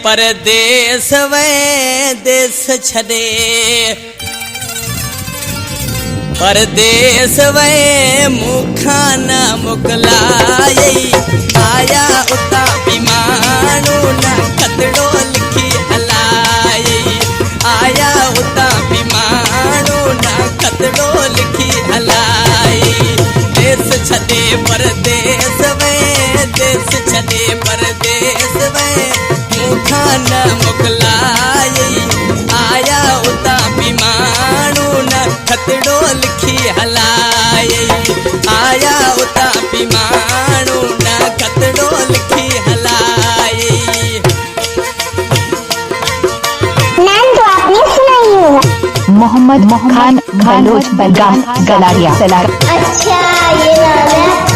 परदेस वे देश छदे परदेस वे मुखा न मोकलाए आया उता विमानू न खतड़ो लिखी हलाए आया उता विमानू न खतड़ो लिखी हलाए देश छदे परदेस वे देश छदे परदेस वे मुखा न मोकलाए आया उता विमानू न खतड़ो लिखी हलाए आया उता विमानू न खतड़ो लिखी हलाए। नाम तो आपने सुना ही होगा, मोहम्मद खान बलोच बलगाम गलारिया। अच्छा ये नाम है।